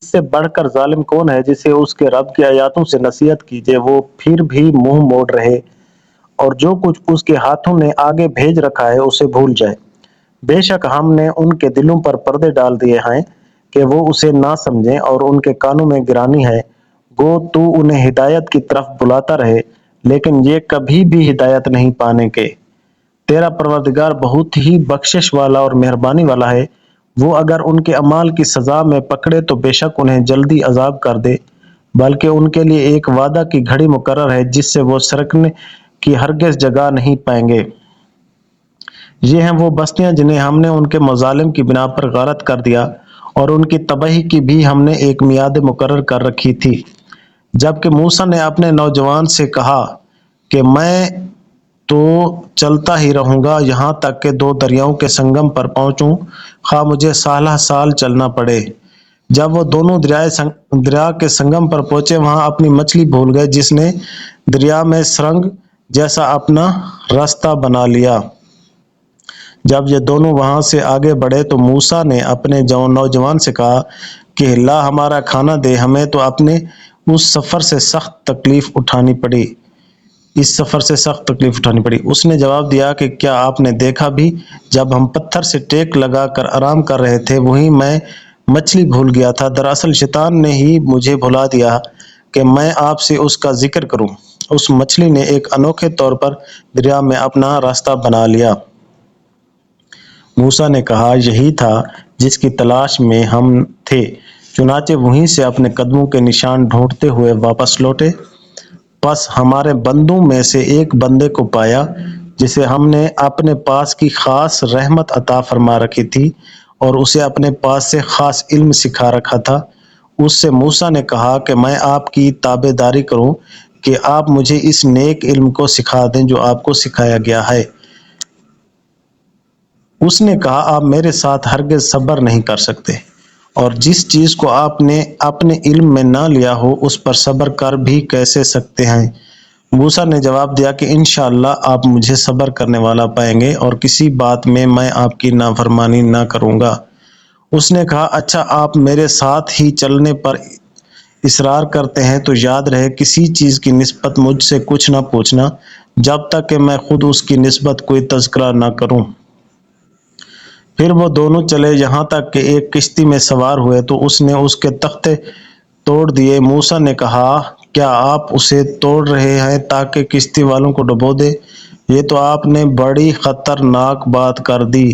اس سے بڑھ کر ظالم کون ہے جسے اس کے رب کی آیاتوں سے نصیحت کیجیے وہ پھر بھی منہ موڑ رہے اور جو کچھ اس کے ہاتھوں نے آگے بھیج رکھا ہے اسے بھول جائے۔ بے شک ہم نے ان کے دلوں پر پردے ڈال دیے ہیں کہ وہ اسے نہ سمجھیں اور ان کے کانوں میں گرانی ہے۔ گو تو انہیں ہدایت کی طرف بلاتا رہے لیکن یہ کبھی بھی ہدایت نہیں پانے کے۔ تیرا پروردگار بہت ہی بخشش والا اور مہربانی والا ہے، وہ اگر ان کے اعمال کی سزا میں پکڑے تو بے شک انہیں جلدی عذاب کر دے، بلکہ ان کے لیے ایک وعدہ کی گھڑی مقرر ہے جس سے وہ سرکنے کی ہرگز جگہ نہیں پائیں گے۔ یہ ہیں وہ بستیاں جنہیں ہم نے ان کے مظالم کی بنا پر غارت کر دیا اور ان کی تباہی کی بھی ہم نے ایک میعاد مقرر کر رکھی تھی۔ جبکہ موسیٰ نے اپنے نوجوان سے کہا کہ میں تو چلتا ہی رہوں گا یہاں تک کہ دو دریاؤں کے سنگم پر پہنچوں، خواہ مجھے سالہ سال چلنا پڑے۔ جب وہ دونوں دریا کے سنگم پر پہنچے وہاں اپنی مچھلی بھول گئے جس نے دریا میں سرنگ جیسا اپنا راستہ بنا لیا۔ جب یہ دونوں وہاں سے آگے بڑھے تو موسیٰ نے اپنے نوجوان سے کہا کہ لا ہمارا کھانا دے، ہمیں تو اپنے اس سفر سے سخت تکلیف اٹھانی پڑی۔ اس نے جواب دیا کہ کیا آپ نے دیکھا بھی جب ہم پتھر سے ٹیک لگا کر آرام کر رہے تھے وہیں میں مچھلی بھول گیا تھا۔ دراصل شیطان نے ہی مجھے بھلا دیا کہ میں آپ سے اس کا ذکر کروں۔ اس مچھلی نے ایک انوکھے طور پر دریا میں اپنا راستہ بنا لیا۔ موسیٰ نے کہا یہی تھا جس کی تلاش میں ہم تھے، چنانچہ وہیں سے اپنے قدموں کے نشان ڈھونڈتے ہوئے واپس لوٹے۔ پس ہمارے بندوں میں سے ایک بندے کو پایا جسے ہم نے اپنے پاس کی خاص رحمت عطا فرما رکھی تھی اور اسے اپنے پاس سے خاص علم سکھا رکھا تھا۔ اس سے موسیٰ نے کہا کہ میں آپ کی تابع داری کروں کہ آپ مجھے اس نیک علم کو سکھا دیں جو آپ کو سکھایا گیا ہے۔ اس نے کہا آپ میرے ساتھ ہرگز صبر نہیں کر سکتے اور جس چیز کو آپ نے اپنے علم میں نہ لیا ہو اس پر صبر کر بھی کیسے سکتے ہیں؟ موسیٰ نے جواب دیا کہ انشاءاللہ آپ مجھے صبر کرنے والا پائیں گے اور کسی بات میں آپ کی نافرمانی نہ کروں گا۔ اس نے کہا اچھا آپ میرے ساتھ ہی چلنے پر اصرار کرتے ہیں تو یاد رہے کسی چیز کی نسبت مجھ سے کچھ نہ پوچھنا جب تک کہ میں خود اس کی نسبت کوئی تذکرہ نہ کروں۔ پھر وہ دونوں چلے یہاں تک کہ ایک کشتی میں سوار ہوئے تو اس نے اس کے تختے توڑ دیے۔ موسیٰ نے کہا کیا آپ اسے توڑ رہے ہیں تاکہ کشتی والوں کو ڈبو دے؟ یہ تو آپ نے بڑی خطرناک بات کر دی۔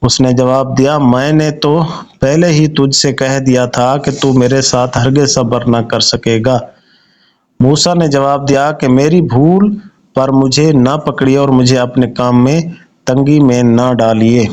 اس نے جواب دیا میں نے تو پہلے ہی تجھ سے کہہ دیا تھا کہ تو میرے ساتھ ہرگز صبر نہ کر سکے گا۔ موسیٰ نے جواب دیا کہ میری بھول پر مجھے نہ پکڑیے اور مجھے اپنے کام میں تنگی میں نہ ڈالیے۔